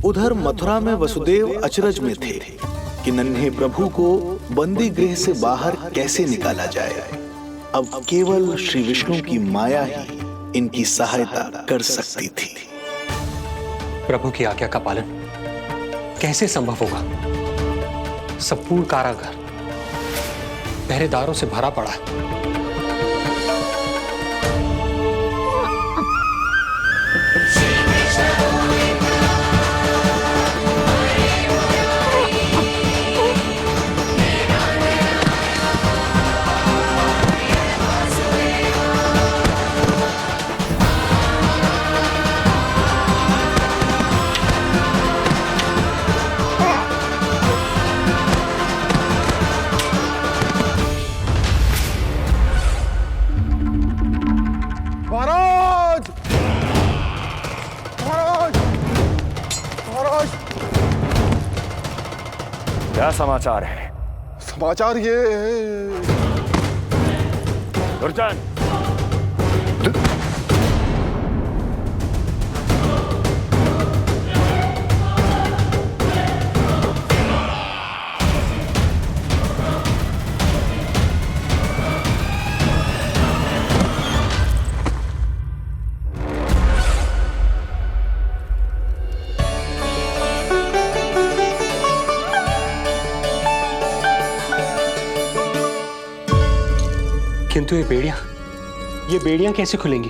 उधर मथुरा में वसुदेव अचरज में थे कि नन्हे प्रभु को बंदी गृह से बाहर कैसे निकाला जाए। अब केवल श्री विष्णु की माया ही इनकी सहायता कर सकती थी। प्रभु की आज्ञा का पालन कैसे संभव होगा? संपूर्ण कारागार पहरेदारों से भरा पड़ा है। क्या समाचार है? समाचार ये है। दुर्जन, किंतु ये बेड़ियां कैसे खुलेंगी?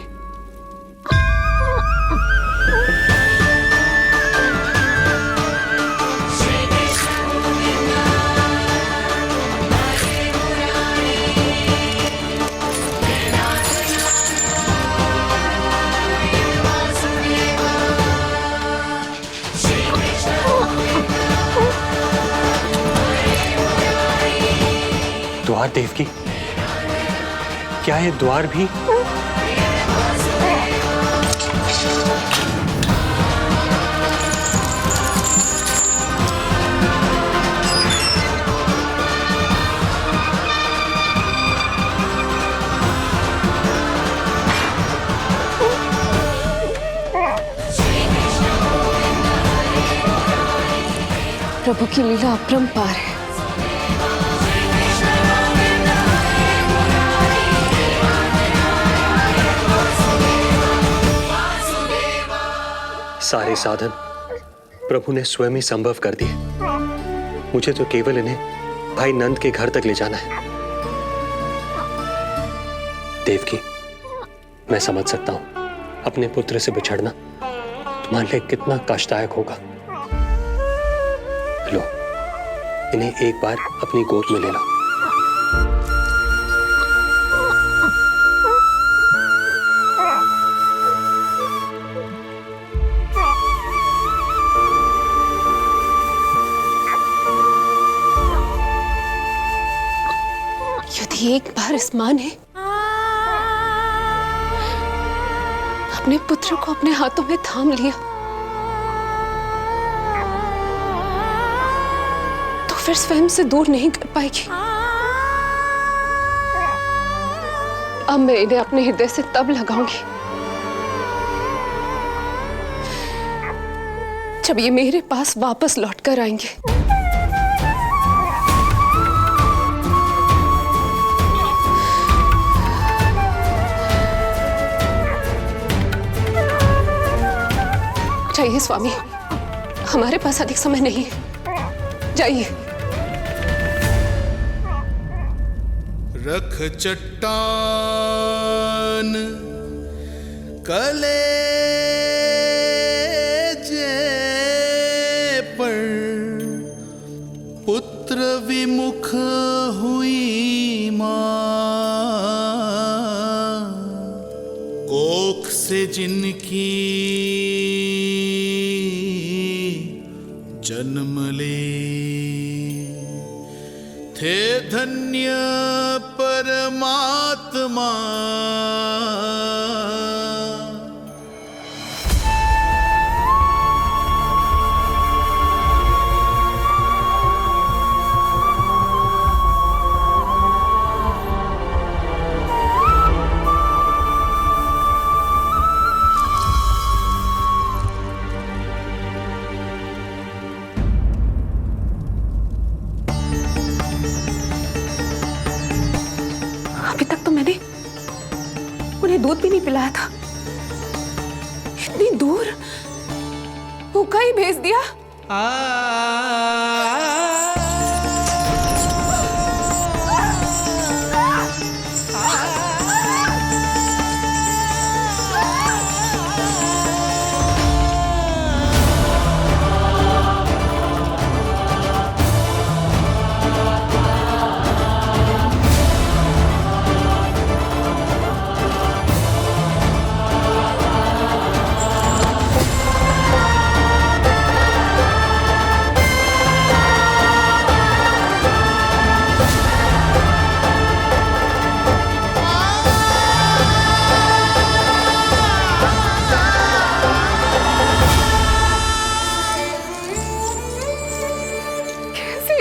द्वार देवकी, क्या ये द्वार भी? प्रभु की लीला अपरंपार है। सारे साधन प्रभु ने स्वयं ही संभव कर दिए। मुझे तो केवल इन्हें भाई नंद के घर तक ले जाना है। देवकी, मैं समझ सकता हूं अपने पुत्र से बिछड़ना तुम्हारे लिए कितना कष्टदायक होगा। लो, इन्हें एक बार अपनी गोद में ले लो। यदि एक बार इस मां ने अपने पुत्र को अपने हाथों में थाम लिया तो फिर स्वयं से दूर नहीं कर पाएगी। अब मैं इन्हें अपने हृदय से तब लगाऊंगी जब ये मेरे पास वापस लौट कर आएंगे। जाइए स्वामी, हमारे पास अधिक समय नहीं है, जाइए। रख चट्टान कलेजे पर, पुत्र विमुख हुई मां, कोख से जिनकी जन्म ले, थे धन्य परमात्मा। दूध भी नहीं पिलाया था। इतनी दूर भूखा ही भेज दिया।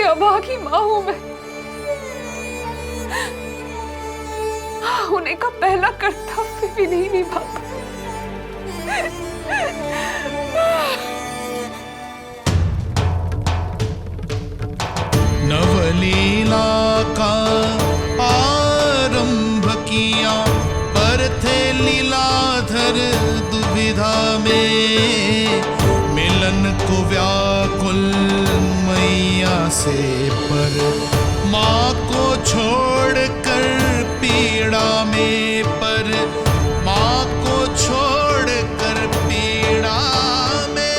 अभागी माँ हूं मैं। होने का पहला कर्तव्य भी नहीं निभा पाई। नवलीला का आरंभ किया, पर थे लीलाधर दुविधा में। मिलन को व्याकुल मैया से, पर माँ को छोड़कर पीड़ा में, पर माँ को छोड़कर पीड़ा में।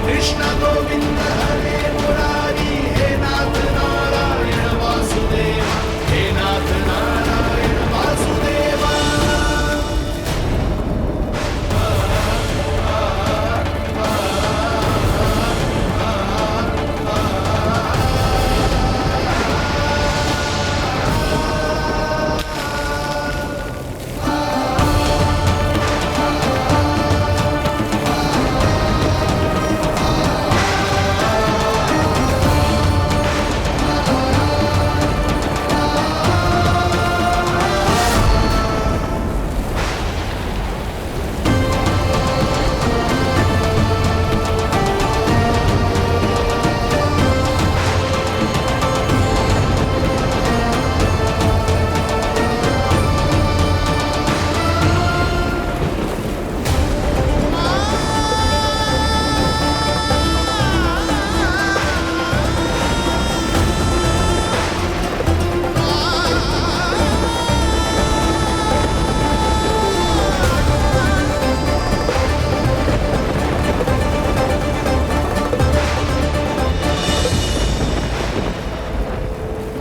कृष्ण गोविंद हरे मुरारी, हे नाथ नारायण वासुदेव, हे नाथ नारायण वासुदेव।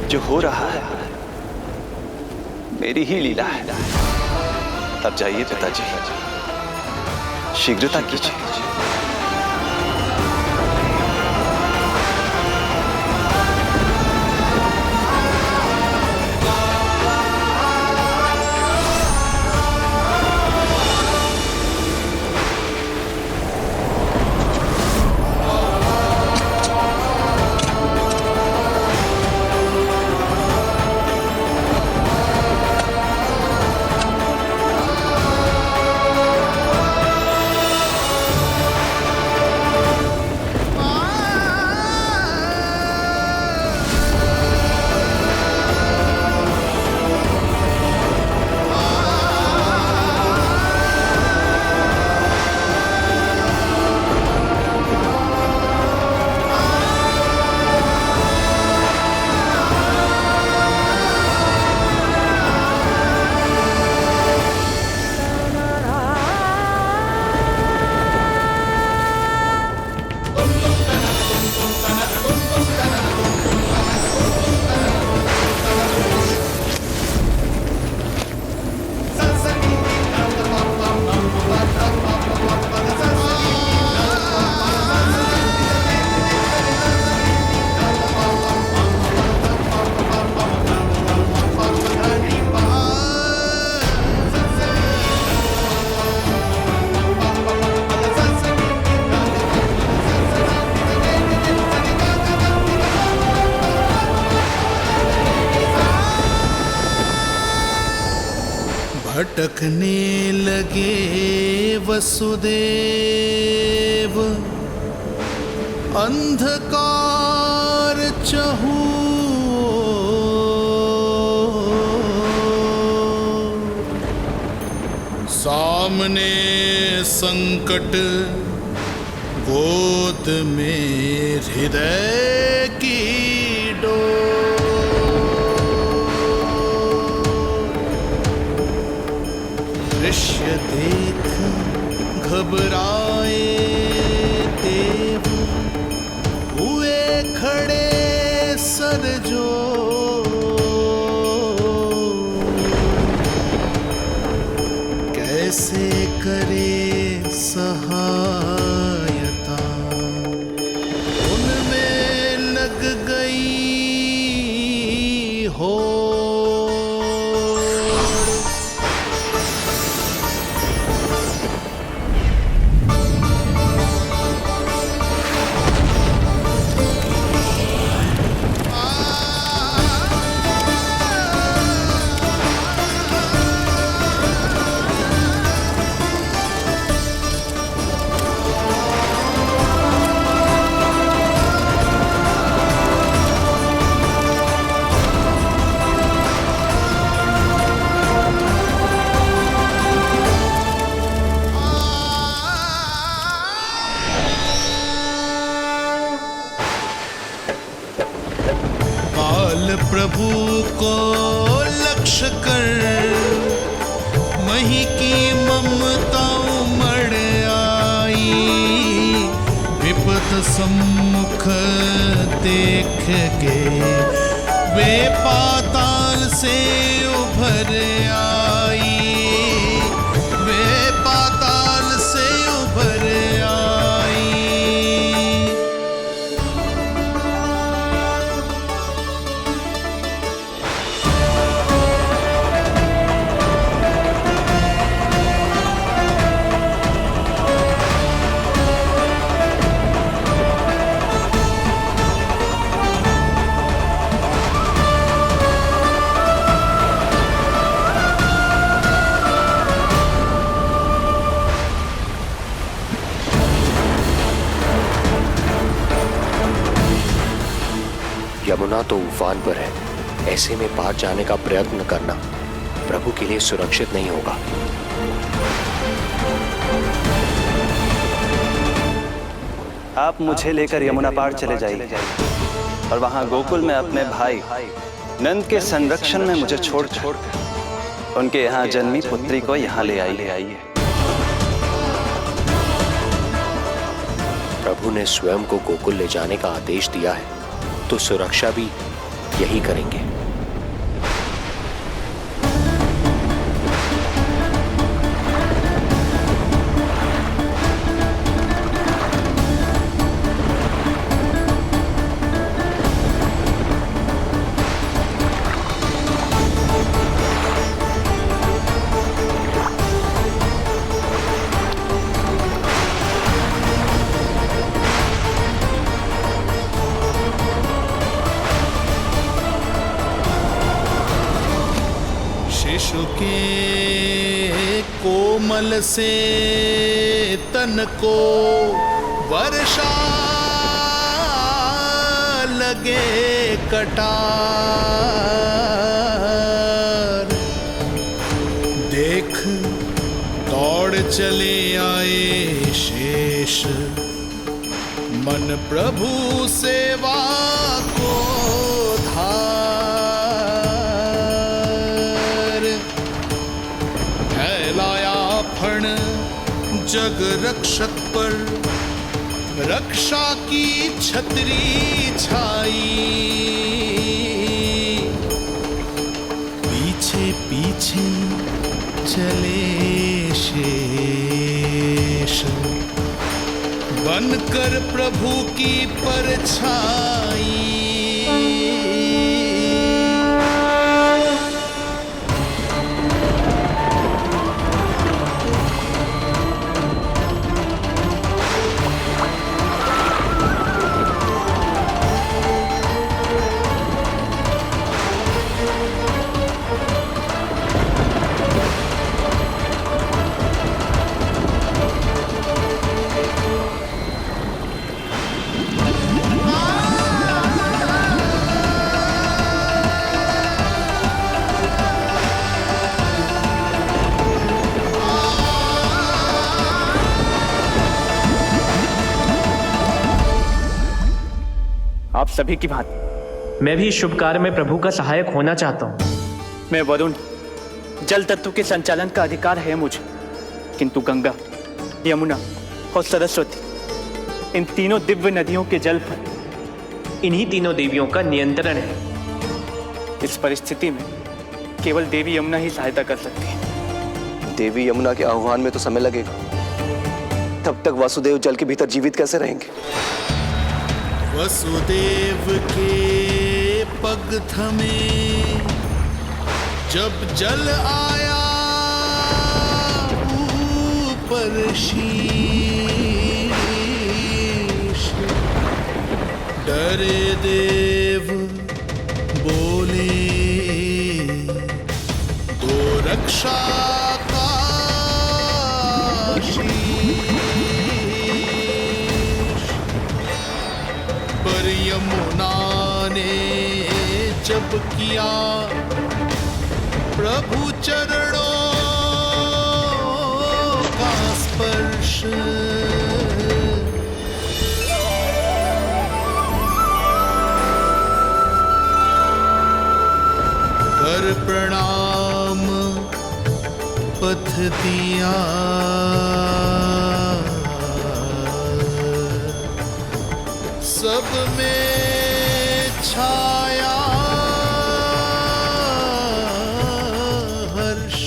जो हो रहा है मेरी ही लीला है। तब जाइए पिताजी, शीघ्रता कीजिए। भटकने लगे वसुदेव, अंधकार चहूओर। सामने संकट, गोद में हृदय की दृश्य देख घबराए देव, हुए खड़े सर जो। कैसे करे सहायता, उनमें लग गई हो। प्रभु को लक्ष्य कर मही की ममता उमड़ आई। विपत सम्मुख देख के वे पाताल से उभर आई। वे पाताल से उभर आई। यमुना तो उफान पर है, ऐसे में पार जाने का प्रयत्न करना प्रभु के लिए सुरक्षित नहीं होगा। आप मुझे लेकर यमुना पार चले जाइए और वहां गोकुल में अपने भाई नंद के संरक्षण में मुझे छोड़कर उनके यहाँ जन्मी पुत्री को यहाँ ले आइए। प्रभु ने स्वयं को गोकुल ले जाने का आदेश दिया है, तो सुरक्षा भी यही करेंगे। शिशु के कोमल से तन को वर्षा लगे कटार। देख दौड़ चले आए शेष, मन प्रभु सेवा को धार। फैलाया फण जग रक्षक पर, रक्षा की छतरी छाई। पीछे पीछे चले शेष, बनकर प्रभु की परछाई। आप सभी की भांति मैं भी इस शुभ कार्य में प्रभु का सहायक होना चाहता हूँ। मैं वरुण, जल तत्व के संचालन का अधिकार है मुझे, किंतु गंगा, यमुना और सरस्वती, इन तीनों दिव्य नदियों के जल पर इन्हीं तीनों देवियों का नियंत्रण है। इस परिस्थिति में केवल देवी यमुना ही सहायता कर सकती है। देवी यमुना के आह्वान में तो समय लगेगा, तब तक वासुदेव जल के भीतर जीवित कैसे रहेंगे? वसुदेव के पग थमे जब जल आया ऊपर शीश, डरे देव बोले दो रक्षा का शीश, पर यमुना ने जब किया प्रभु चरणों का स्पर्श, कर प्रणाम पथ दिया, सब में छाया हर्ष।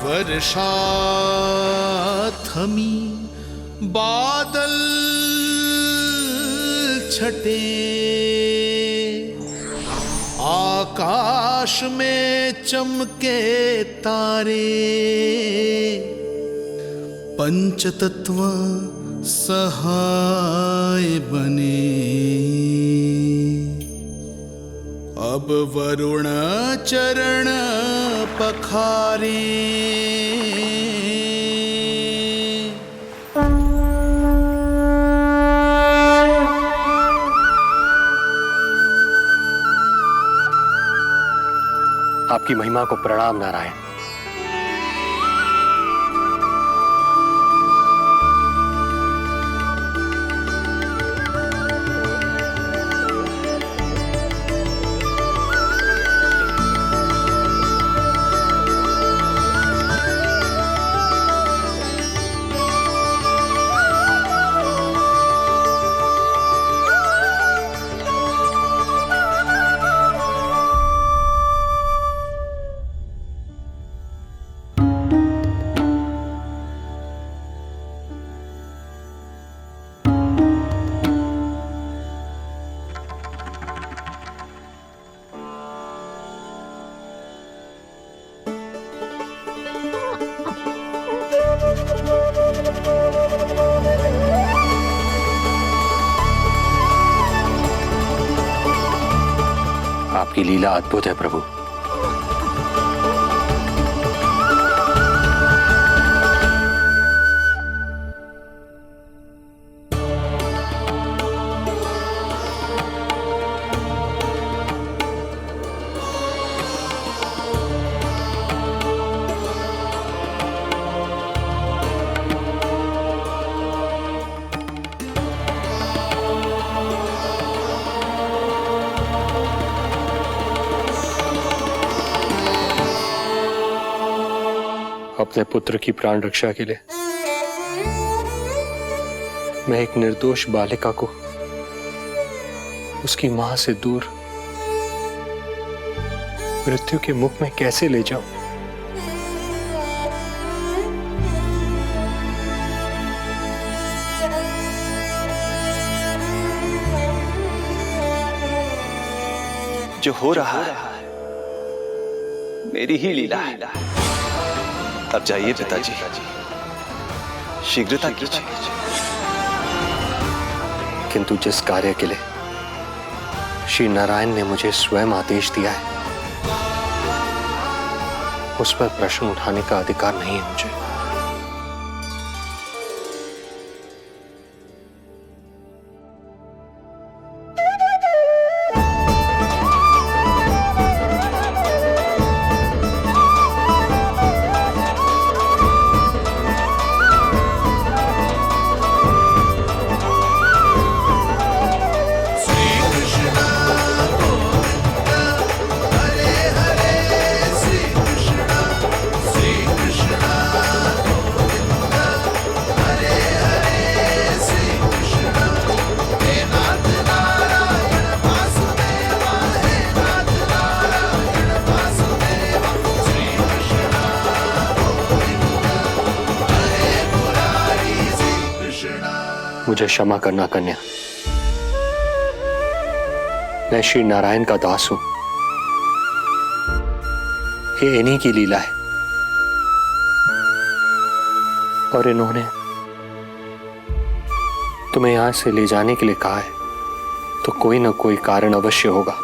वर्षा थमी बादल छटे, आकाश में चमके तारे, पंचतत्व सहाय बने। अब वरुण चरण पखारे, आपकी महिमा को प्रणाम नारायण। आपकी लीला अद्भुत है प्रभु। अपने पुत्र की प्राण रक्षा के लिए मैं एक निर्दोष बालिका को उसकी मां से दूर मृत्यु के मुख में कैसे ले जाऊं? जो हो रहा है मेरी ही लीला है। अब जाइए पिताजी, शीघ्रता कीजिए। किंतु जिस कार्य के लिए श्री नारायण ने मुझे स्वयं आदेश दिया है, उस पर प्रश्न उठाने का अधिकार नहीं है मुझे। मुझे क्षमा करना कन्या, मैं श्री नारायण का दास हूं। ये इन्हीं की लीला है और इन्होंने तुम्हें यहां से ले जाने के लिए कहा है, तो कोई ना कोई कारण अवश्य होगा।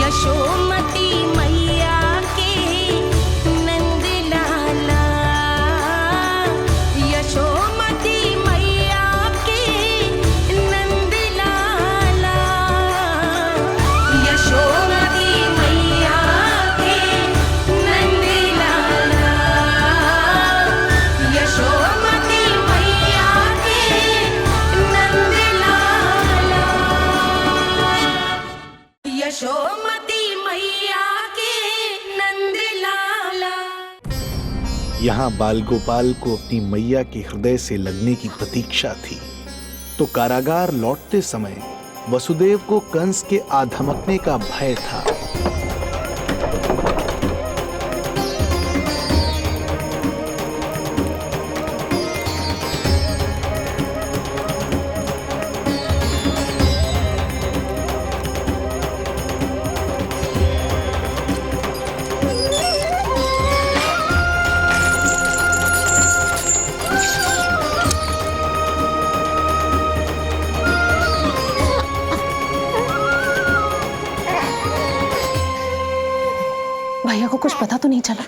यशोमती मैया के नंद लाला, यशोमती मैया के नंद लाला, यशोमती मैया के नंद लाला, यशोमती मैया के नंद लाला, यशोमती मैया के नंद लाला। यहाँ बाल गोपाल को अपनी मैया के हृदय से लगने की प्रतीक्षा थी, तो कारागार लौटते समय वसुदेव को कंस के आधमकने का भय था। भैया को कुछ पता तो नहीं चला?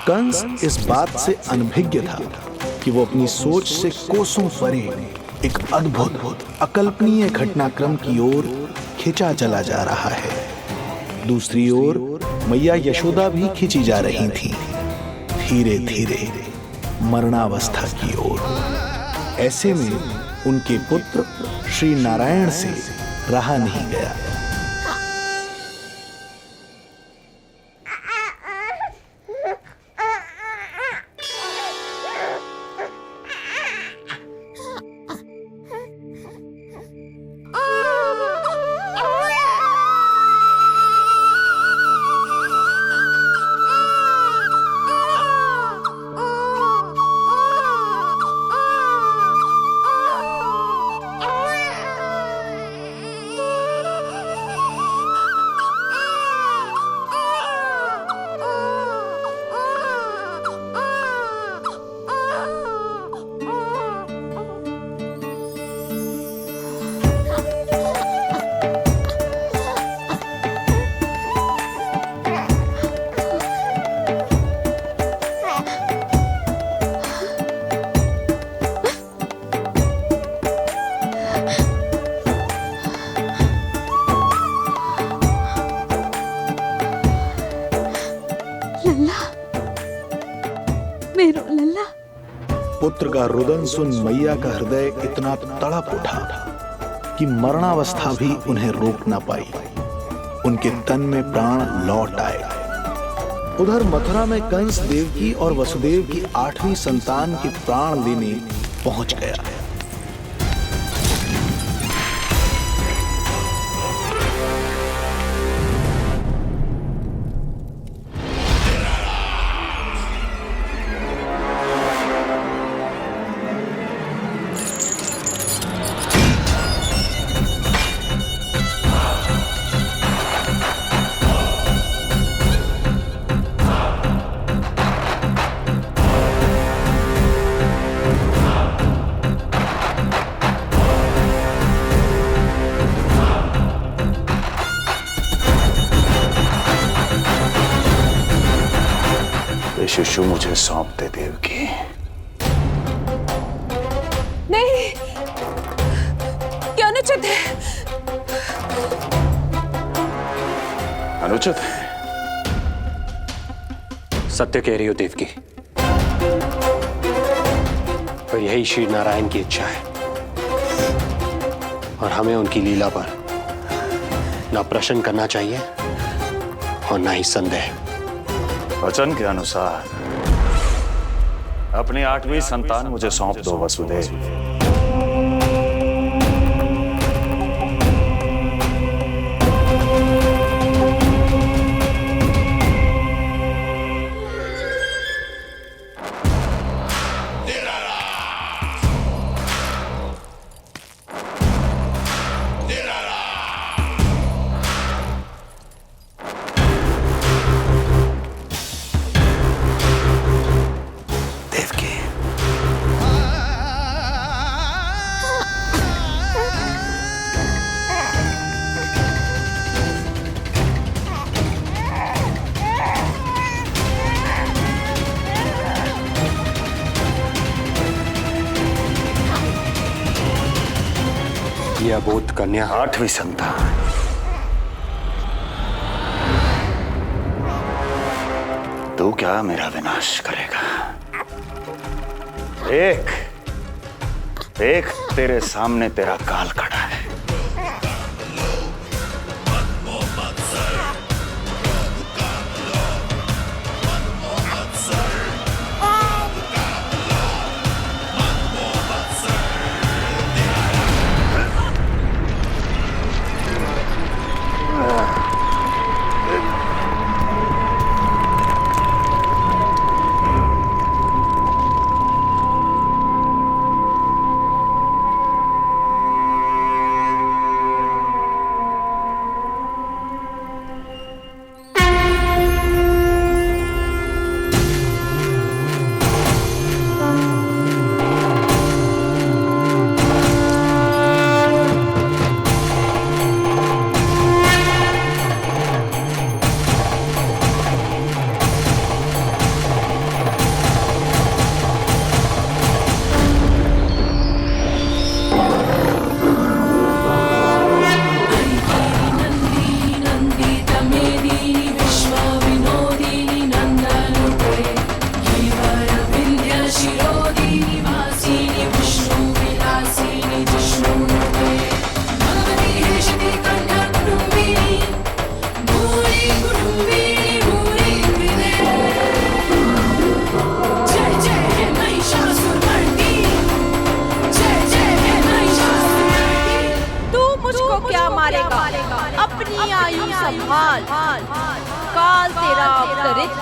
कंस इस बात से अनभिज्ञ था कि वो अपनी सोच से कोसों परे एक अद्भुत अकल्पनीय घटनाक्रम की ओर खिंचा चला जा रहा है। दूसरी ओर मैया यशोदा भी खिंची जा रही थी, धीरे धीरे मरणावस्था की ओर। ऐसे में उनके पुत्र श्री नारायण से रहा नहीं गया। पुत्र का रुदन सुन मैया का हृदय इतना तड़प उठा कि मरणावस्था भी उन्हें रोक ना पाई। उनके तन में प्राण लौट आए। उधर मथुरा में कंस देवकी और वसुदेव की 8वीं संतान के प्राण लेने पहुंच गया। शिशु मुझे सौंप दे देवकी। नहीं, क्या अनुचित है। अनुचित है? सत्य कह रही हो देवकी, और यही श्री नारायण की इच्छा है, और हमें उनकी लीला पर ना प्रश्न करना चाहिए और ना ही संदेह। वचन के अनुसार अपनी 8वीं संतान मुझे सौंप दो वसुदेव। यह अबोध कन्या 8वीं संतान। तू क्या मेरा विनाश करेगा? एक तेरे सामने तेरा काल खड़ा है। अपनी आयु संभाल, काल तेरा अवतरित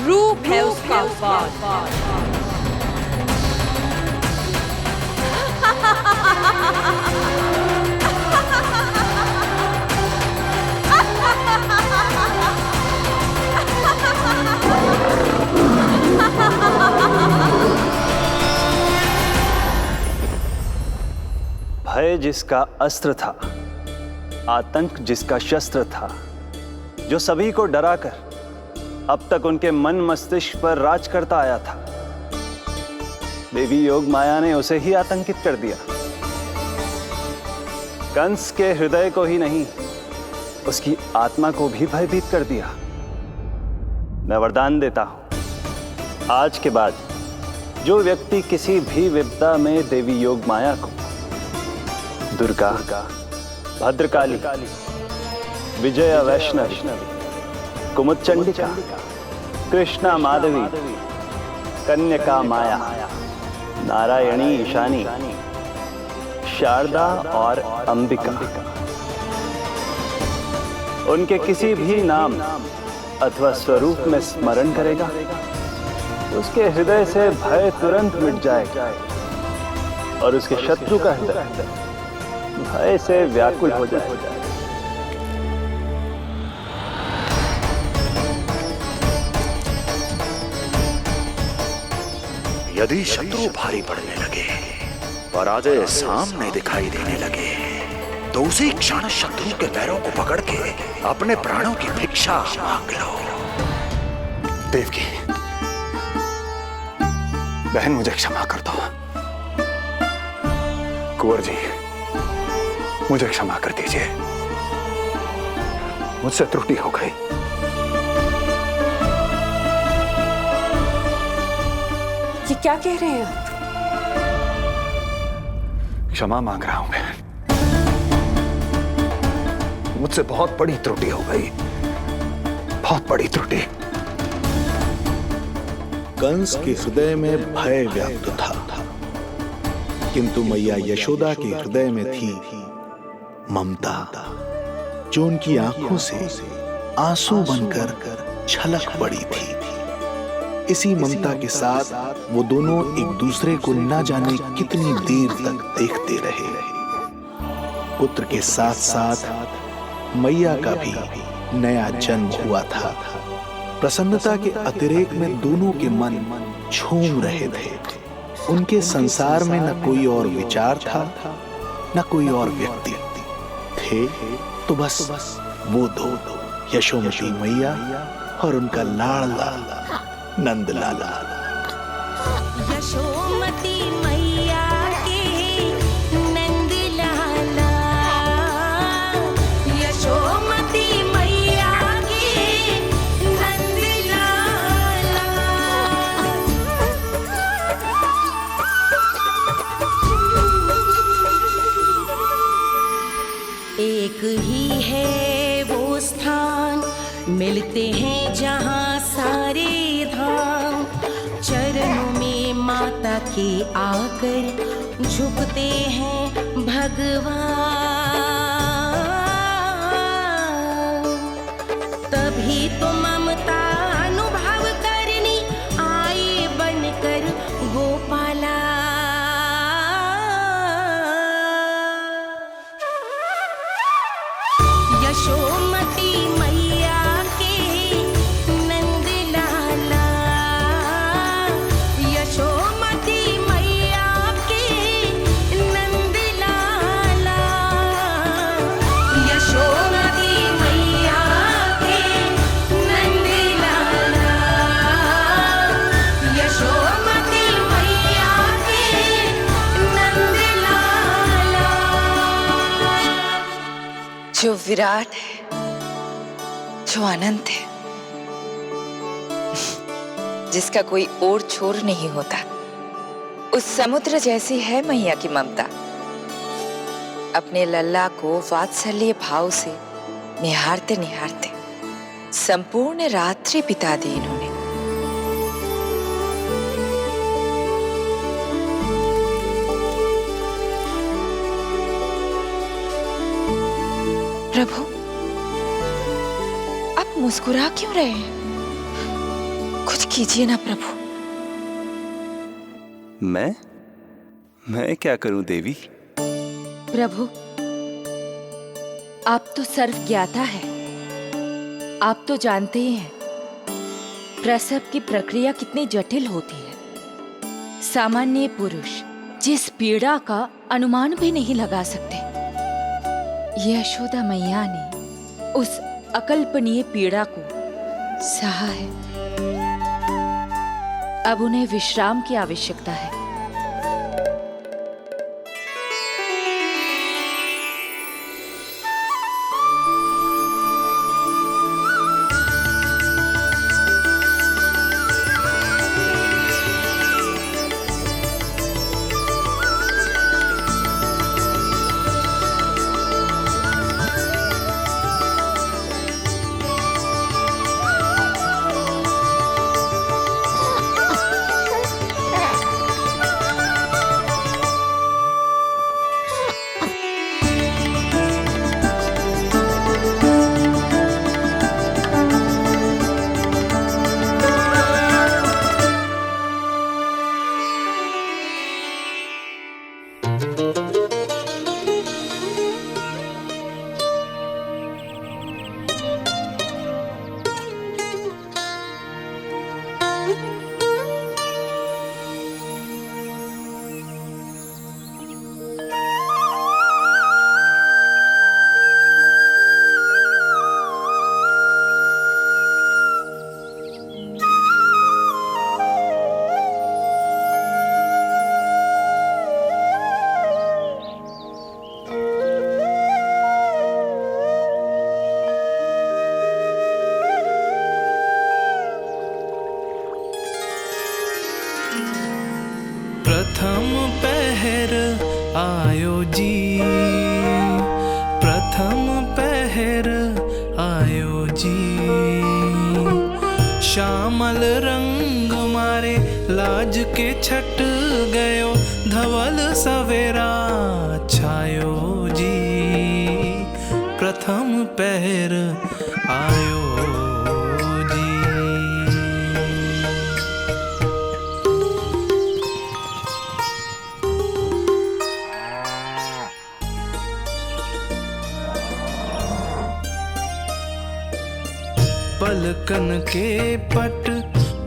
रूप है उसका वार। भय जिसका अस्त्र था, आतंक जिसका शस्त्र था, जो सभी को डराकर अब तक उनके मन मस्तिष्क पर राज करता आया था, देवी योग माया ने उसे ही आतंकित कर दिया। कंस के हृदय को ही नहीं, उसकी आत्मा को भी भयभीत कर दिया। मैं वरदान देता हूं, आज के बाद जो व्यक्ति किसी भी विपदा में देवी योग माया को दुर्गा, भद्रकाली, विजया वैष्णवी, कुमुदचंडिका, कृष्णा माधवी, कन्यका माया, नारायणी ईशानी, शारदा और अंबिका, उनके किसी भी नाम अथवा स्वरूप में स्मरण करेगा, उसके हृदय से भय तुरंत मिट जाएगा और उसके शत्रु का हृदय भय से व्याकुल हो जाएगा। यदि शत्रु भारी पड़ने लगे, पराजय सामने दिखाई देने लगे, तो उसी क्षण शत्रु के पैरों को पकड़ के अपने प्राणों की भिक्षा मांग लो। देवकी, बहन मुझे क्षमा कर दो। कुंवर जी, मुझे क्षमा कर दीजिए, मुझसे त्रुटि हो गई। ये क्या कह रहे हैं आप? क्षमा मांग रहा हूं बहन, मुझसे बहुत बड़ी त्रुटि हो गई, बहुत बड़ी त्रुटि। कंस के हृदय में भय व्याप्त था, किंतु मैया यशोदा के हृदय में थी ममता, जो उनकी आंखों से आंसू बनकर छलक पड़ी थी। इसी ममता के साथ वो दोनों एक दूसरे को न जाने कितनी देर तक देखते रहे। पुत्र के साथ साथ मैया का भी नया जन्म हुआ था। प्रसन्नता के अतिरेक में दोनों के मन झूम रहे थे। उनके संसार में न कोई और विचार था, न कोई और व्यक्ति थे, तो बस वो दो, यशोमती मैया और उनका लाडला नंद लाला। यशोमती मैया के नंद लाला, यशोमती मैया के नंद लाला। एक ही है वो स्थान, मिलते हैं जहाँ सारे धाम। चरणों में माता के आकर झुकते हैं भगवान। तभी तो ममता अनुभव करनी आए बनकर गोपाला। यशोमती मैया के नंद लाला, यशोमती मैया के नंद लाला, यशोमती मैया के नंद लाला, यशोमती मैया के नंद लाला। जो विराट है, जो अनंत है, जिसका कोई और छोर नहीं होता, उस समुद्र जैसी है मैया की ममता। अपने लल्ला को वात्सल्य भाव से निहारते निहारते संपूर्ण रात्रि बिता दी इन्होंने। प्रभु, आप मुस्कुरा क्यों रहे हैं? कुछ कीजिए ना प्रभु। मैं क्या करूं देवी? प्रभु, आप तो सर्व ज्ञाता है। आप तो जानते ही हैं प्रसव की प्रक्रिया कितनी जटिल होती है। सामान्य पुरुष जिस पीड़ा का अनुमान भी नहीं लगा सकते, यशोदा मैया ने उस अकल्पनीय पीड़ा को सहा है। अब उन्हें विश्राम की आवश्यकता है। प्रथम पहर आयो जी, प्रथम पहर आयो जी। श्यामल रंग मारे लाज के छट गयो, धवल सवेरा छायो जी। प्रथम पहर आयो जी। पलकन के पट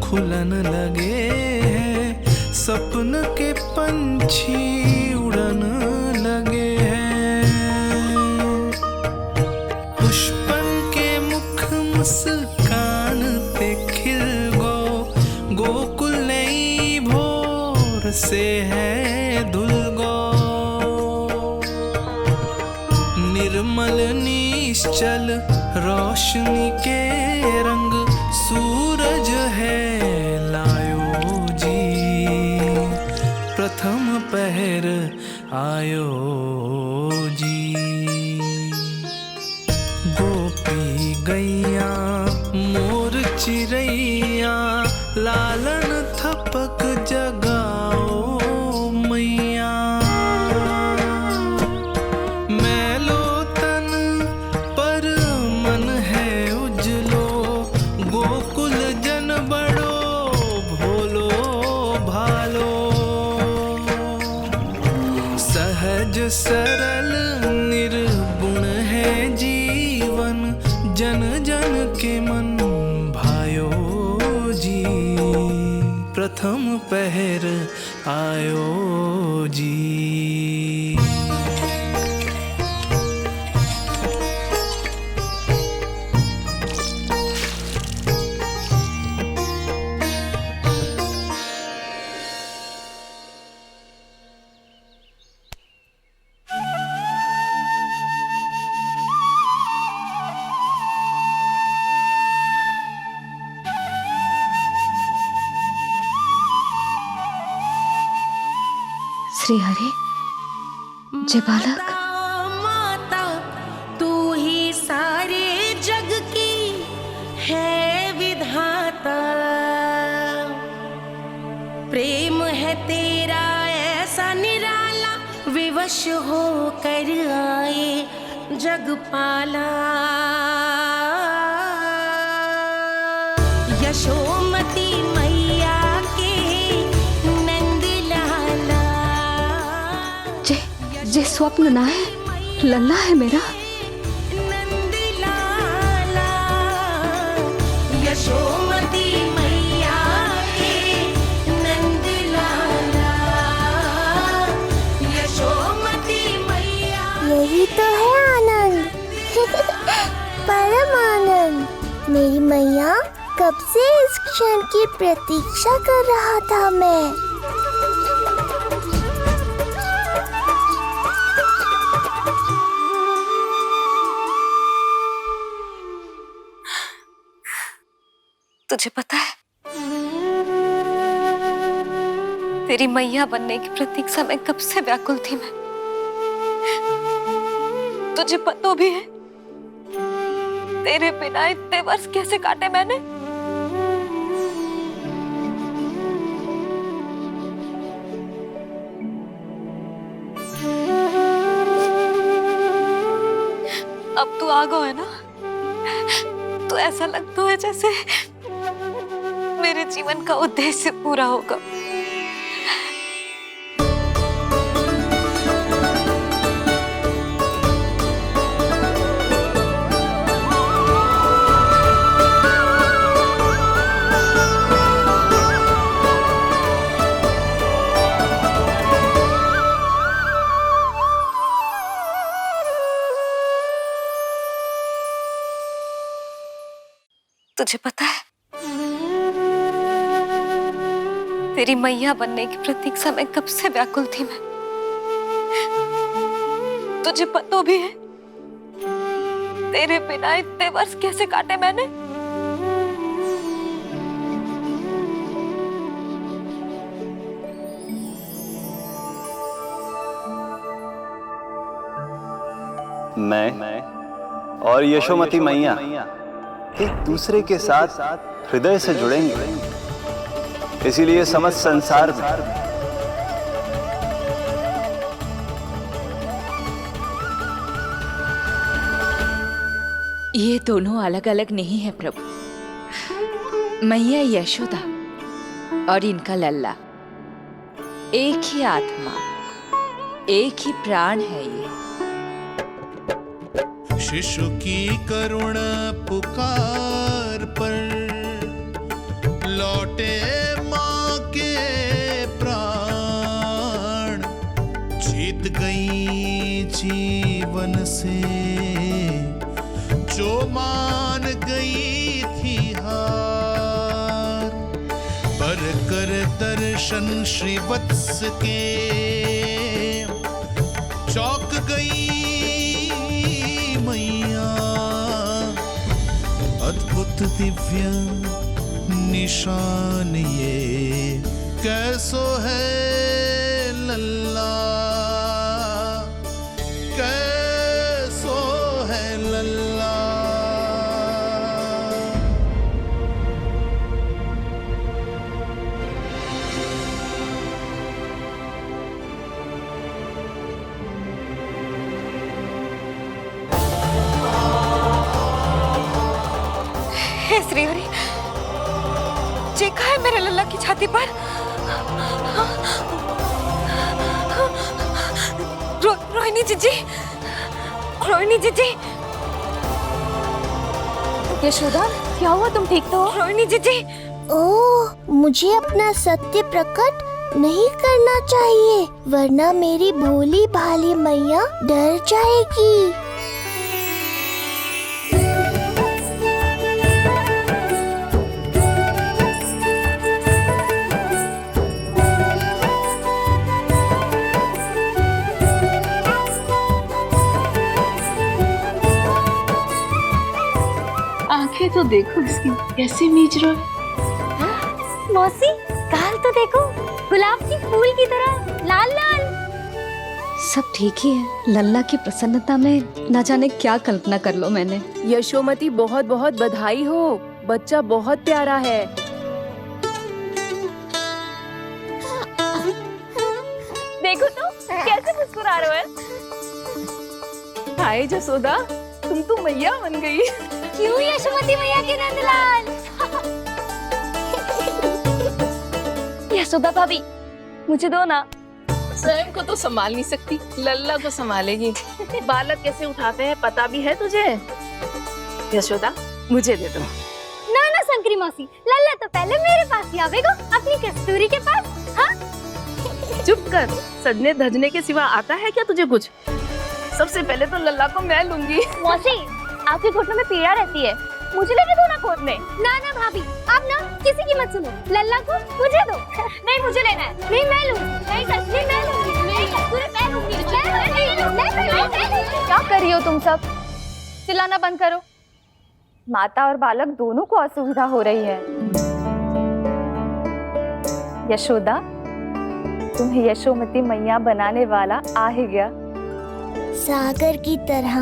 खुलन लगे हैं, सपन के पंछी उड़न लगे हैं। पुष्पन के मुख मुस्कान पे खिल गो, गोकुल नई भोर से है धुल गो। निर्मल निश्चल रोशनी के रंग, सूरज है लायो जी। प्रथम पहर आयो जी। गोपी गैया मोर चिड़ैया, लालन थपक जगाओ मैया। मैलो तन पर मन है उजलो, गोकुल जन बड़ो भोलो भालो। सहज सरल निर्गुण है जीवन, जन जन के मन भायो जी। प्रथम पहर आयो जी। श्री हरि, जय बालक। माता तू ही सारे जग की है विधाता, प्रेम है तेरा ऐसा निराला, विवश हो कर आए जगपाला। यशोमती मैया के नंद लाला, जे स्वप्न ना है, लल्ला है मेरा। नंद लाला। यशोमती मैया के नंद लाला, यशोमती मैया। यही तो है आनंद, परम आनंद। मेरी मैया, कब से इस क्षण की प्रतीक्षा कर रहा था मैं। तुझे पता है, तेरी मैया बनने की प्रतीक्षा में कब से व्याकुल थी मैं। तुझे पता भी है तेरे बिना इतने वर्ष कैसे काटे मैंने। अब तू आ गो है ना, तो ऐसा लगता है जैसे मेरे जीवन का उद्देश्य पूरा होगा। तुझे पता है, तेरी मैया बनने की प्रतीक्षा में कब से व्याकुल थी मैं। तुझे पता भी है तेरे बिना इतने वर्ष कैसे काटे मैंने। मैं और यशोमती मैया एक दूसरे के साथ हृदय से जुड़ेंगे, इसीलिए समस्त संसार में ये दोनों अलग अलग नहीं है प्रभु। मैया यशोदा और इनका लल्ला एक ही आत्मा, एक ही प्राण है ये। शिशु की करुण पुकार पर लौटे माँ के प्राण, जीत गई जीवन से जो मान गई थी हार। पर कर दर्शन श्री वत्स के चौक गई मैया, अद्भुत दिव्य निशान ये कैसो है लल्ला, कैसो है लल्ला। हे श्री हरि, चेखा है मेरे लल्ला की छाती पर। रोहिणी जीजी, रोहिणी जीजी। यशोदा, क्या हुआ? तुम ठीक तो हो? रोहिणी जीजी। ओह, मुझे अपना सत्य प्रकट नहीं करना चाहिए, वरना मेरी भोली भाली मैया डर जाएगी। आंखें तो देखो इसकी कैसे मीच रहा है। मौसी, गाल तो देखो, गुलाब की फूल की तरह लाल लाल। सब ठीक ही है। लल्ला की प्रसन्नता में न जाने क्या कल्पना कर लो मैंने। यशोमती, बहुत बहुत बधाई हो, बच्चा बहुत प्यारा है। देखो तो कैसे मुस्कुरा रहे हो। हाय जसोदा, तुम तो मैया बन गई। क्यों यशोमती मैया के नंदलाल? यशोदा भाभी, मुझे दो ना। स्वयं को तो संभाल नहीं सकती, लल्ला को संभालेगी। बालक कैसे उठाते हैं पता भी है तुझे? यशोदा, मुझे दे दो। ना ना शंकरी मौसी, लल्ला तो पहले मेरे पास ही आवेगा, अपनी कस्तूरी के पास। हाँ? चुप कर, सजने धजने के सिवा आता है क्या तुझे कुछ? सबसे पहले तो लल्ला को मैं लूंगी। मौसी, आपके घुटनों में पीड़ा रहती है, मुझे लेने दो ना कोट में। ना ना भाभी, आप ना किसी की मत सुनो, लल्ला को मुझे दो। नहीं, मुझे लेना है। नहीं, मैं लूंगी। नहीं कस्तूरी मैं लूंगी। नहीं कस्तूरी मैं लूंगी। क्या कर रही हो तुम सब? चिल्लाना बंद करो। माता और बालक दोनों को असुविधा हो रही है। यशोदा, तुम्हें यशोमती मैया बनाने वाला आ ही गया। सागर की तरह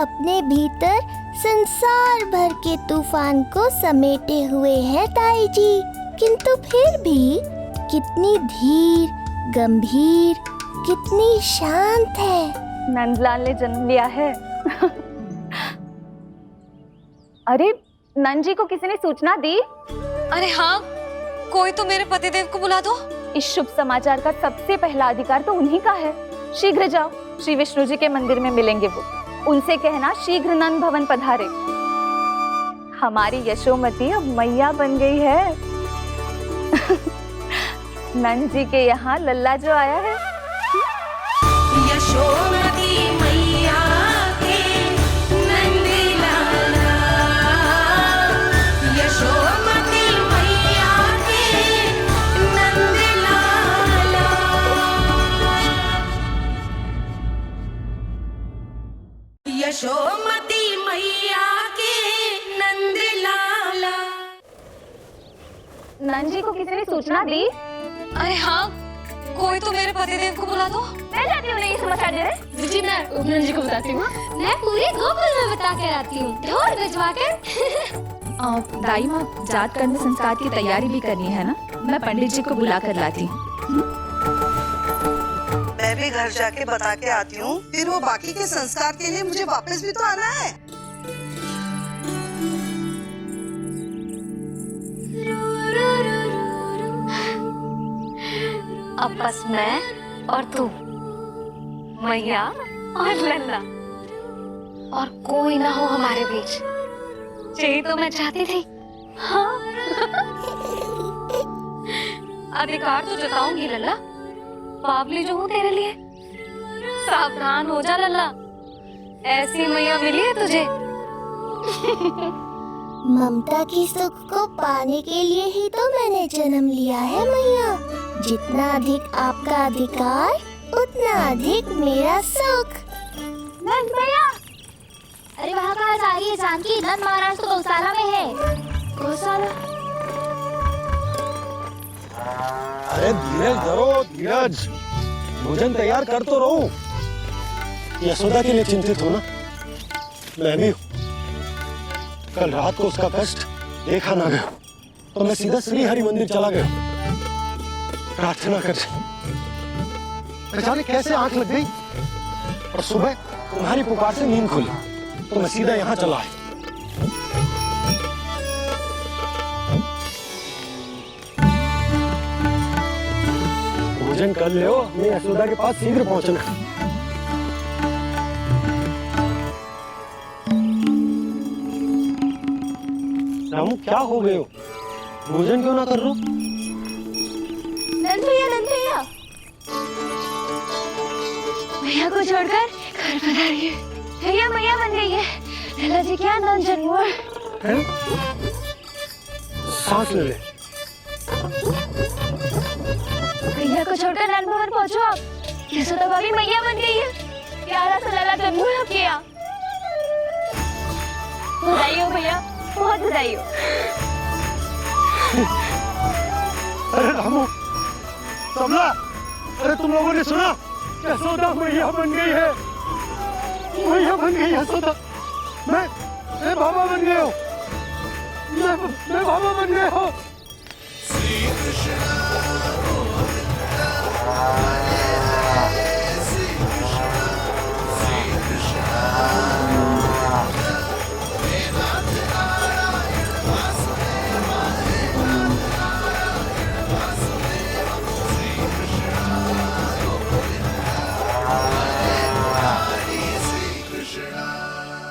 अपने भीतर संसार भर के तूफान को समेटे हुए है ताई जी, किंतु फिर भी कितनी धीर, गंभीर, कितनी शांत है। नंदलाल ने जन्म लिया है। अरे, नंद जी को किसी ने सूचना दी? अरे हाँ, कोई तो मेरे पतिदेव को बुला दो। इस शुभ समाचार का सबसे पहला अधिकार तो उन्हीं का है। शीघ्र जाओ, श्री विष्णु जी के मंदिर में मिलेंगे वो। उनसे कहना शीघ्र नंद भवन पधारे। हमारी यशोमती अब मैया बन गई है। नंद जी के यहाँ लल्ला जो आया है। यशोमती मैया के नंद लाला, नंजी को किसी ने सूचना दी? अरे हाँ, कोई तो मेरे पतिदेव को बुला दो। मैं जाती हूँ, नहीं समाचार दे रहे। जी मैं नंजी को बताती हूँ। मैं पूरे गोकुल में बता कर आती हूँ, ढोल भिजवा कर। दाई माँ, जात कर्म संस्कार की तैयारी भी करनी है ना, मैं पंडित जी को बुला कर लाती हूँ। मैं भी घर जाके बता के आती हूँ, फिर वो बाकी के संस्कार के लिए मुझे वापस भी तो आना है। अब बस मैं और तू, मैया और लल्ला, और कोई ना हो हमारे बीच। यही तो मैं चाहती थी। हाँ। अधिकार तो जताऊंगी लल्ला, बावली जो हूँ तेरे लिए। सावधान हो जा लल्ला, ऐसी मैया मिली है तुझे। ममता की सुख को पाने के लिए ही तो मैंने जन्म लिया है मैया। जितना अधिक आपका अधिकार, उतना अधिक मेरा सुख। नंद भैया, अरे वहाँ कहाँ जा रही है जानकी? नंद महाराज तो गौशाला में है। गौशाला? अरे धीरज धरो, धीरज। भोजन तैयार कर तो रहो। यशोदा के लिए चिंतित हो ना? मैं भी हूँ। कल रात को उसका कष्ट देखा ना गया, तो मैं सीधा श्री हरि मंदिर चला गया प्रार्थना कर। जाने कैसे आंख लग गई और सुबह तुम्हारी पुकार से नींद खुली, तो मैं सीधा यहाँ चला आया। भोजन कर लो, अपनी यशोदा के पास शीघ्र पहुंचना। रामू, क्या हो गए हो? भोजन क्यों ना कर लो? नंद भैया, भैया को छोड़कर घर पधारिए। भैया मैया बन गई है। लल्ला जी क्या नंद जन्म हुआ? सांस ले ले। भैया को छोड़कर नंद भवन पहुंचो आप। यशोदा भाभी मैया बन गई है। प्यारा सा लल्ला जन्म हुआ आपके यहाँ। बधाई हो भैया, बहुत बधाई हो। अरे रामू, सबला, अरे तुम लोगों ने सुना? यशोदा मैया बन गई है। मैया बन गई यशोदा। मैं बाबा बन गया हूँ। मैं बाबा बन गया हूँ।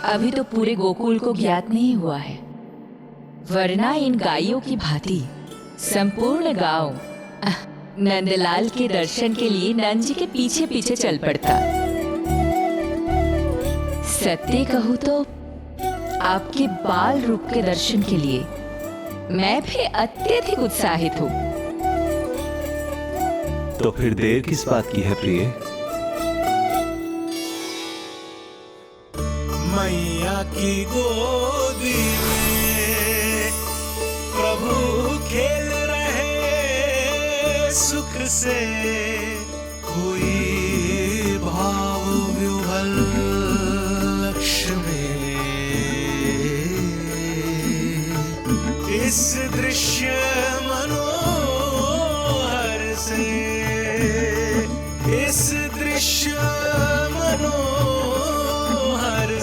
अभी तो पूरे गोकुल को ज्ञात नहीं हुआ है, वरना इन गायों की भांति संपूर्ण गांव नंदलाल के दर्शन के लिए नंद जी के पीछे पीछे चल पड़ता। सत्य कहूँ तो आपके बाल रूप के दर्शन के लिए मैं भी अत्यधिक उत्साहित हूँ। तो फिर देर किस बात की है प्रिय? मैया की गोदी में प्रभु खेल रहे सुख से, कोई भाव व्यूहल लक्ष्य में। इस दृश्य मनोहर से, इस दृश्य मनोहर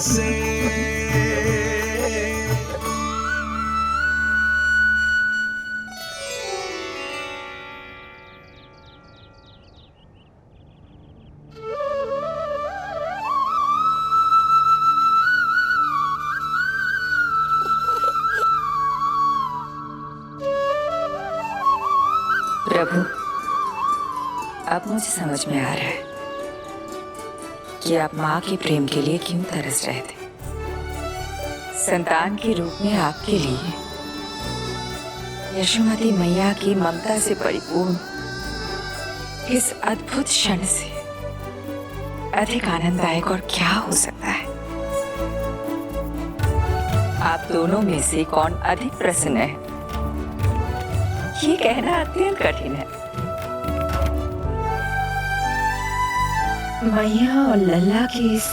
से। प्रभु, अब मुझे समझ में आ रहा है कि आप माँ के प्रेम के लिए क्यों तरस रहे थे। संतान के रूप में आपके लिए यशोमती मैया की ममता से परिपूर्ण इस अद्भुत क्षण से अधिक आनंददायक और क्या हो सकता है। आप दोनों में से कौन अधिक प्रसन्न है, ये कहना अत्यंत कठिन है। मैया और लल्ला की इस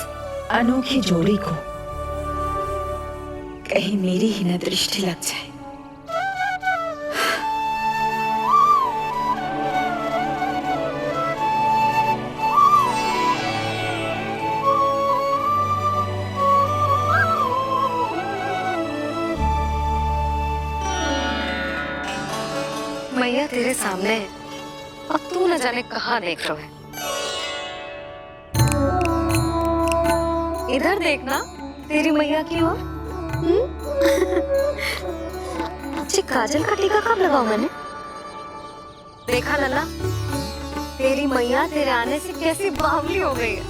अनोखी जोड़ी को कहीं मेरी ही न दृष्टि लग जाए। मैया तेरे सामने है, अब तू न जाने कहाँ देख रहा है। इधर देखना तेरी मैया की ओर। अच्छी काजल का टीका कब लगाऊं मैंने? देखा लल्ला, तेरी मैया तेरे आने से कैसी बावली हो गई है।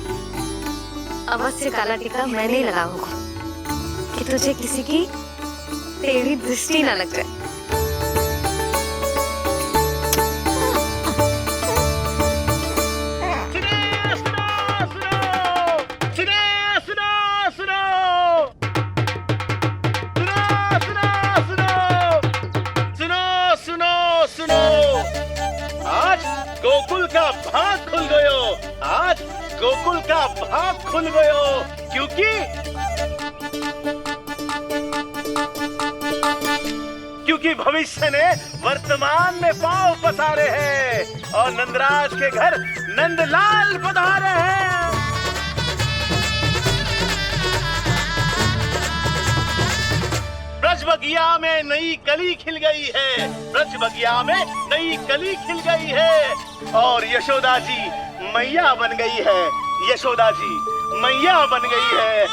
अवश्य काला टीका मैंने ही लगा होगा कि तुझे किसी की तेरी दृष्टि ना लग जाए। गोकुल का भाग खुल गयो। आज गोकुल का भाग खुल गयो, क्योंकि भविष्य ने वर्तमान में पांव पसारे हैं और नंदराज के घर नंदलाल पधारे हैं। ब्रज बगिया में नई कली खिल गई है, ब्रज बगिया में नई कली खिल गई है और यशोदा जी मैया बन गई है। यशोदा जी मैया बन गई है।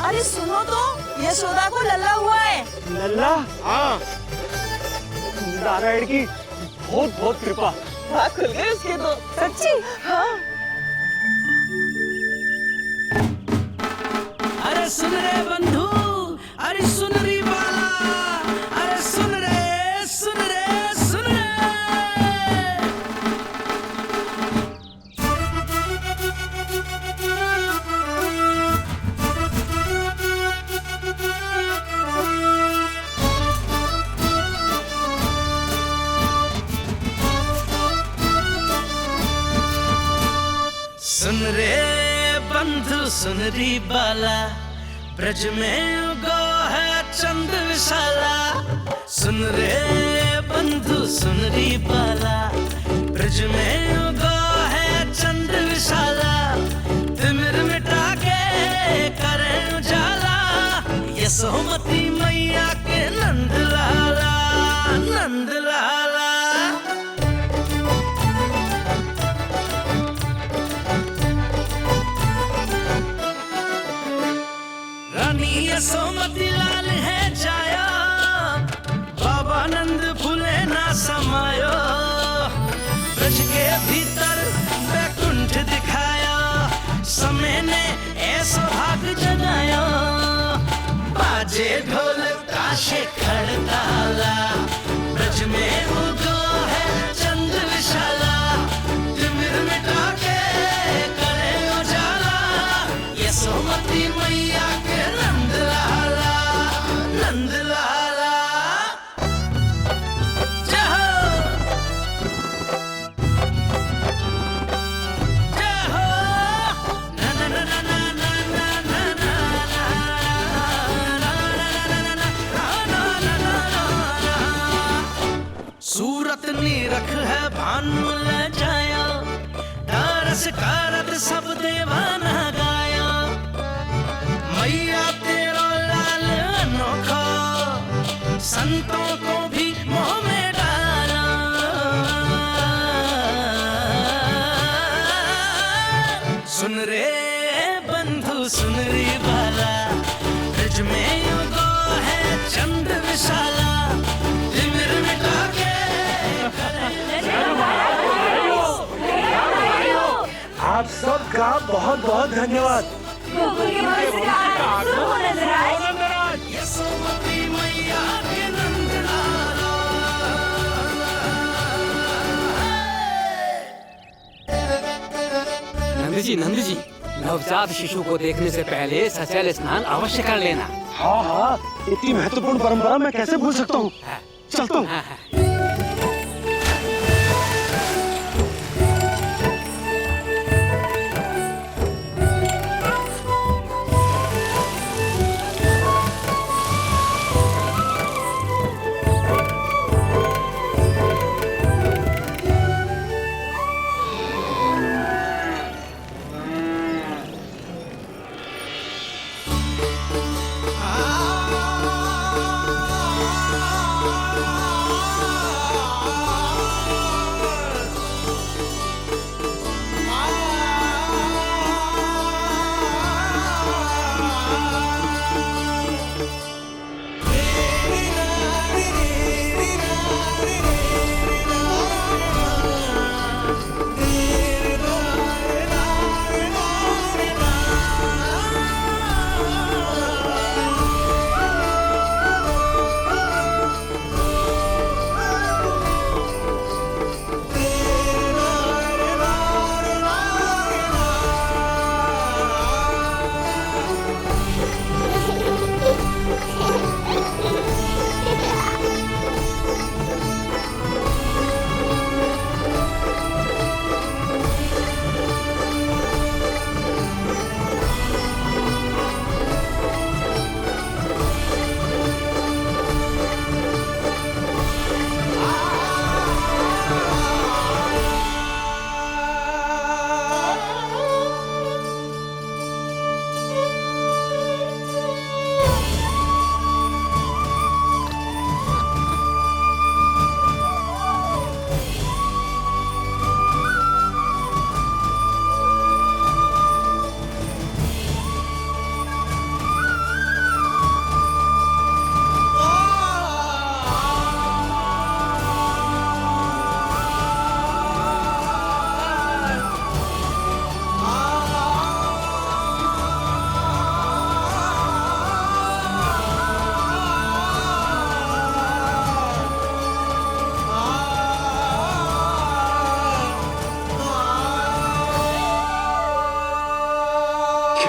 अरे सुनो तो, यशोदा को लल्ला हुआ है। लल्ला? हाँ, नारायण की बहुत बहुत कृपा। भाग खुल गए उसके तो। सच्ची? हाँ। अरे सुन रे बंधु, अरे सुन रे बाला, अरे सुन रे, सुन रे, सुन रे। सुन रे बंधु, सुन री बाला, ब्रज में उगो है चंद विशाला। सुन रे बंधु, सुन री बाला, ब्रज में उगो है चंद विशाला। तिमिर मिटा के करे उजाला, यशोमती मैया के नंद लाला, नंद लाला। रानी यशोमती लाल है जाया, बाबा नंद फूले ना समायो। ब्रज के भीतर बैकुंठ दिखाया, समय ने ऐसा भाग जगाया। बाजे ढोल ताशे खड़ताला, ब्रज में उगो है चंद विशाला। तिमिर मिटा के करे उजाला, यशोमती मैया के नंद लाला, नंद लाला। जय हो, जय हो। ना ना ना ना ना ना ना ना ना ना ना ना। सूरत नीरख है भानु ले जाया, दारस कारत सब देवाना गाया। मैया तेरा लाल अनोखा, संतों को भी मोह में डाला। सुन रे बंधु, सुन रे बाला, ब्रज में उगो है चंद विशाला। तिमिर मिटा के आप सबका बहुत बहुत धन्यवाद। यशोमती मैया के नंद लाला। नंद जी, नवजात शिशु को देखने से पहले सचल स्नान अवश्य कर लेना। हाँ हाँ, इतनी महत्वपूर्ण परंपरा मैं कैसे भूल सकता हूँ। चलता हूँ।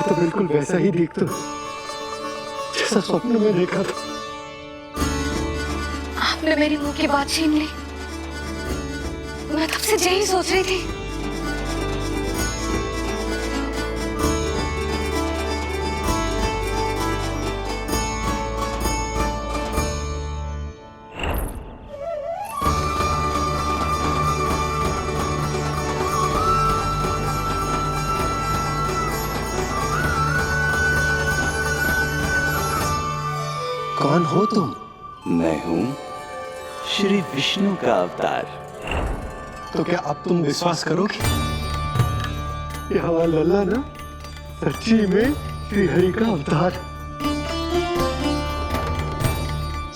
तो बिल्कुल वैसा ही दिखता जैसा स्वप्न में देखा था। आपने मेरी मुंह की बात छीन ली। मैं तब से यही सोच रही थी। कौन हो तुम? मैं हूँ श्री विष्णु का अवतार। तो क्या अब तुम विश्वास करोगे कि हमारा लल्ला ना सच्ची में श्री हरि का अवतार?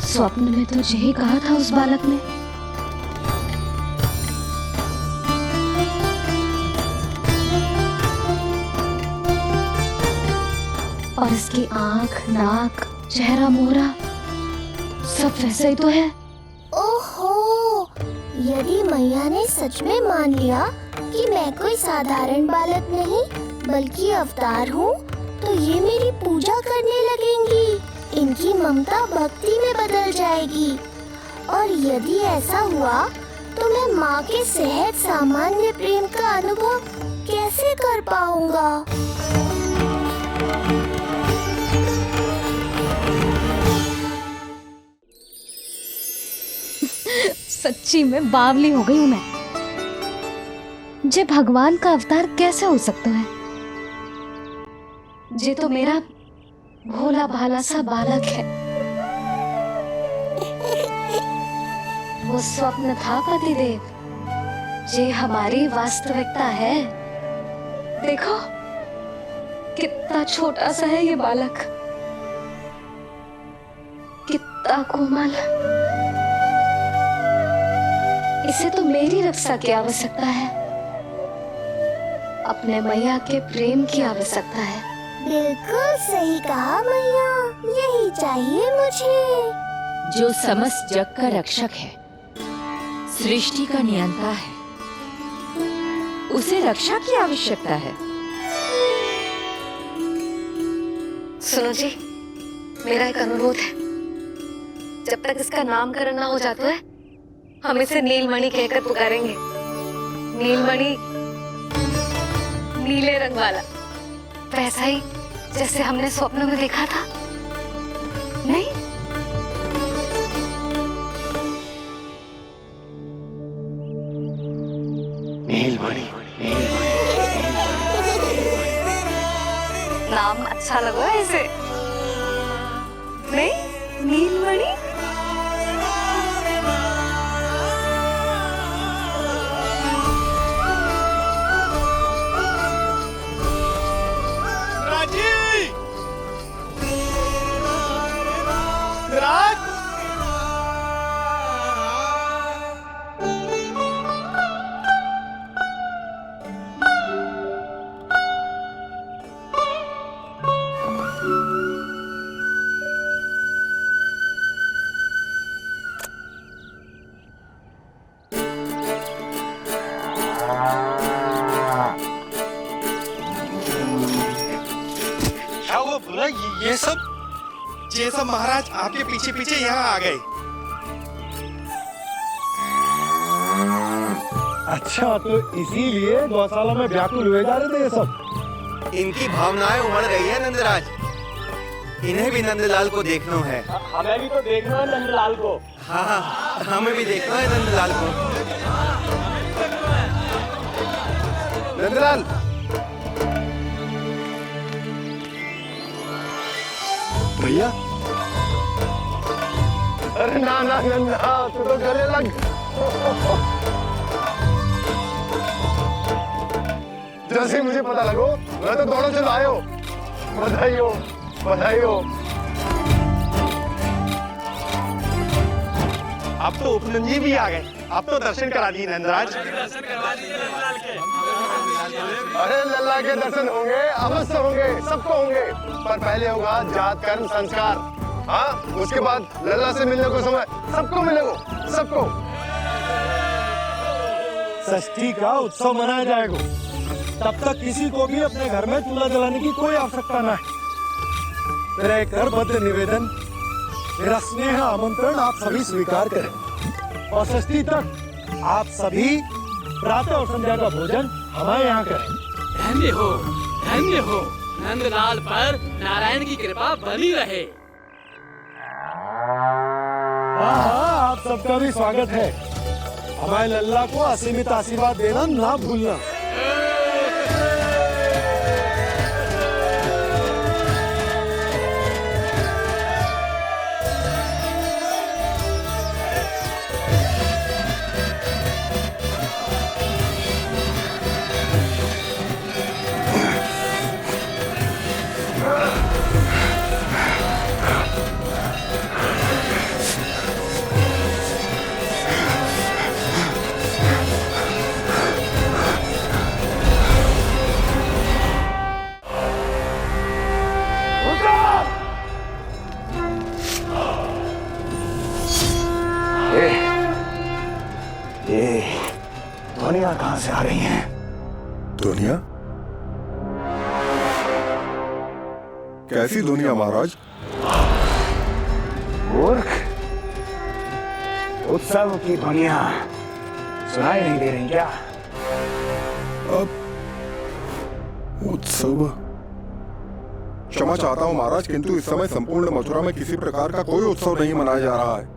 स्वप्न में तो यही कहा था उस बालक ने। और इसकी आंख, नाक, चेहरा, मोहरा सब वैसा ही तो है। ओहो, यदि मैया ने सच में मान लिया कि मैं कोई साधारण बालक नहीं बल्कि अवतार हूँ, तो ये मेरी पूजा करने लगेंगी। इनकी ममता भक्ति में बदल जाएगी। और यदि ऐसा हुआ तो मैं माँ के सहज सामान्य प्रेम का अनुभव कैसे कर पाऊंगा? सच्ची में बावली हो गई हूँ मैं। जे भगवान का अवतार कैसे हो सकता है? जे तो मेरा भोला भाला सा बालक है। वो स्वप्न था पतिदेव, जे हमारी वास्तविकता है। देखो कितना छोटा सा है ये बालक, कितना कोमल। इसे तो मेरी रक्षा की आवश्यकता है, अपने मैया के प्रेम की आवश्यकता है। बिल्कुल सही कहा मैया, यही चाहिए मुझे। जो समस्त जग का रक्षक है, सृष्टि का नियंता है, उसे रक्षा की आवश्यकता है। सुनो जी, मेरा एक अनुरोध है, जब तक इसका नामकरण ना हो जाता है हम इसे नीलमणि कहकर पुकारेंगे। नीलमणि नीले रंग वाला, वैसा ही जैसे हमने स्वप्न में देखा था, नहीं? नीलमणि। नाम अच्छा लगा है इसे, नहीं? नीलमणि। ये सब महाराज आपके पीछे पीछे यहाँ आ गए। अच्छा, तो इसीलिए गौशाला में व्याकुल हुए जा रहे थे ये सब। इनकी भावनाएं उमड़ रही है नंदराज, इन्हें भी नंदलाल को देखना है। हमें भी तो देखना है नंदलाल को। हाँ, हमें भी देखना है नंदलाल को। नंदलाल, भैया। अरे ना ना ना, तू तो गले लग। जैसे मुझे पता लगो मैं तो दौड़ो चला आयो। बधाई हो, बधाई हो। अब तो उपनंदी भी आ गए, अब तो दर्शन करा दिए नंदराज। अरे लल्ला के दर्शन होंगे, अवश्य होंगे, सबको होंगे, पर पहले होगा जात कर्म संस्कार। हाँ, उसके बाद लल्ला से मिलने को समय सबको मिलेगा, सबको। षष्ठी का उत्सव मनाया जाएगा, तब तक किसी को भी अपने घर में चूल्हा जलाने की कोई आवश्यकता न है। मेरा एक करबद्ध निवेदन, मेरा स्नेह आमंत्रण आप सभी स्वीकार करें और षष्ठी तक आप सभी प्रातः और संध्या का भोजन हमारे यहाँ करें। धन्य हो, धन्य हो। नंदलाल पर नारायण की कृपा बनी रहे। हाँ, आप सबका भी स्वागत है। हमारे लल्ला को असीमित आशीर्वाद देना ना भूलना। ध्वनियां कहां से आ रही हैं? दुनिया? कैसी दुनिया महाराज? मूर्ख, उत्सव की ध्वनियां सुनाई नहीं दे रही क्या? अब उत्सव? क्षमा चाहता हूं महाराज, किंतु इस समय संपूर्ण मथुरा में किसी प्रकार का कोई उत्सव नहीं मनाया जा रहा है।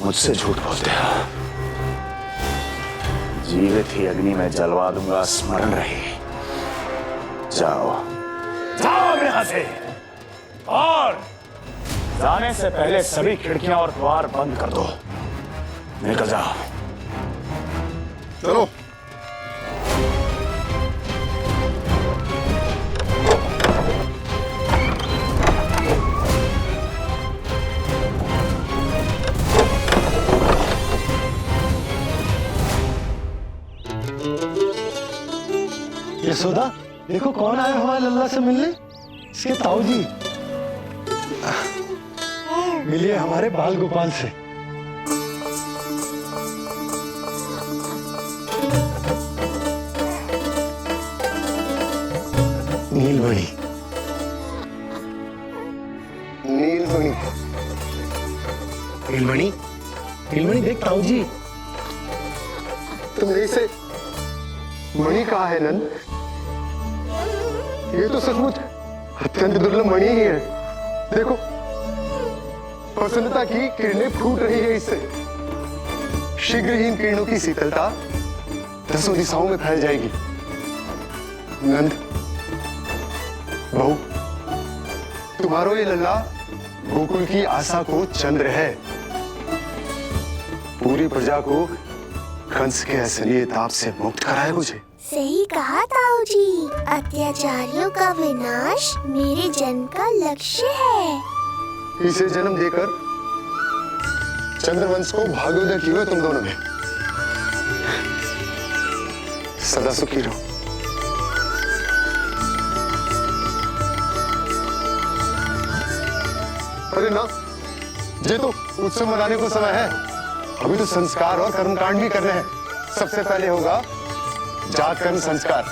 मुझसे झूठ बोलते हो। जीवित ही अग्नि में जलवा दूंगा, स्मरण रहे। जाओ, जाओ यहां से, और जाने से पहले सभी खिड़कियां और द्वार बंद कर दो। निकल जाओ। चलो। यशोदा, देखो कौन आया हमारे लल्ला से मिलने। इसके ताऊ जी। मिलिए हमारे बाल गोपाल से। नीलमणि, नीलमणि, नीलमणि, नीलमणि देख ताऊ जी। तुमने इसे मणि कहा है नंद? ये तो सचमुच अत्यंत दुर्लभ मणि ही है। देखो, प्रसन्नता की किरणें फूट रही है इससे। शीघ्र ही इन किरणों की शीतलता दसों दिशाओं में फैल जाएगी। नंद, बहू, तुम्हारो ये लल्ला गोकुल की आशा को चंद्र है। पूरी प्रजा को कंस के असली ताप से मुक्त कराए मुझे। सही कहा ताऊ जी, अत्याचारियों का विनाश मेरे जन्म का लक्ष्य है। इसे जन्म देकर चंद्रवंश को भाग्योदय किए हुए तुम दोनों ने। सदा सुखी रहो। अरे ना, ये तो उत्सव मनाने को समय है। अभी तो संस्कार और कर्मकांड भी करने हैं। सबसे पहले होगा जात कर्म संस्कार।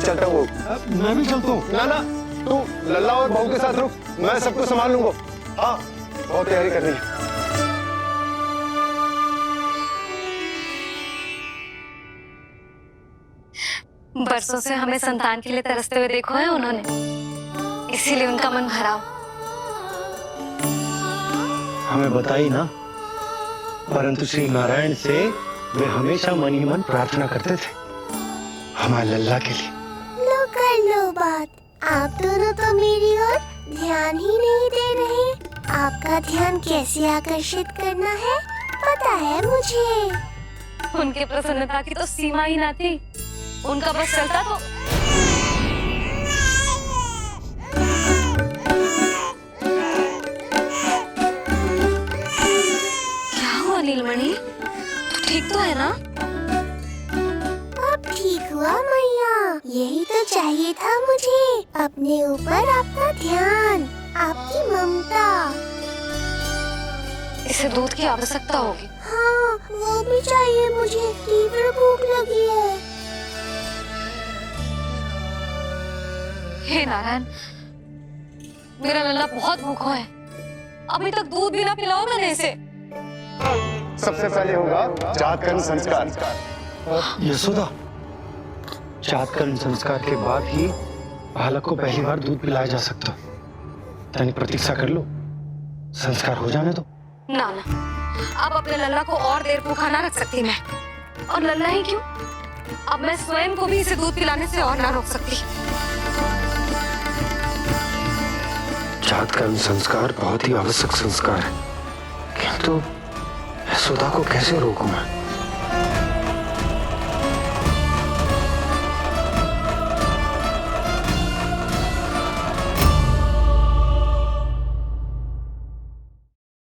चलता हूँ। मैं भी चलता हूँ। ना ना, तू लल्ला और बहू के साथ रुक, मैं सबको संभाल लूंगा। हाँ, बहुत तैयारी करनी है। बरसों से हमें संतान के लिए तरसते हुए देखो है उन्होंने, इसीलिए उनका मन भरा। हमें बताई ना, परंतु श्री नारायण से वे हमेशा मन ही मन प्रार्थना करते थे हमारे लल्ला के लिए। लो कर लो बात, आप दोनों तो मेरी ओर ध्यान ही नहीं दे रहे। आपका ध्यान कैसे आकर्षित करना है पता है मुझे। उनके प्रसन्नता की तो सीमा ही ना थी। उनका बस चलता तो क्या हुआ नीलमणि, तू ठीक तो है ना? अब ठीक हुआ मैया, यही तो चाहिए था मुझे। अपने ऊपर आपका ध्यान, आपकी ममता। इसे दूध की आवश्यकता होगी। हाँ, वो भी चाहिए मुझे। तीव्र भूख लगी है। हे नारायण, मेरा लल्ला बहुत भूखा है। अभी तक दूध भी ना पिलाओ मैंने इसे। सबसे पहले होगा जात कर्म संस्कार। यशोदा, जात कर्म संस्कार के बाद ही बालक को पहली बार दूध पिलाया जा सकता। तनी प्रतीक्षा कर लो, संस्कार हो जाने दो। ना ना, अब अपने लल्ला को और देर भूखा ना रख सकती मैं। और लल्ला ही क्यों, अब मैं स्वयं को भी इसे दूध पिलाने से और ना रोक सकती। जात कर्म संस्कार बहुत ही आवश्यक संस्कार है, किंतु यशोदा को कैसे रोकूं मैं?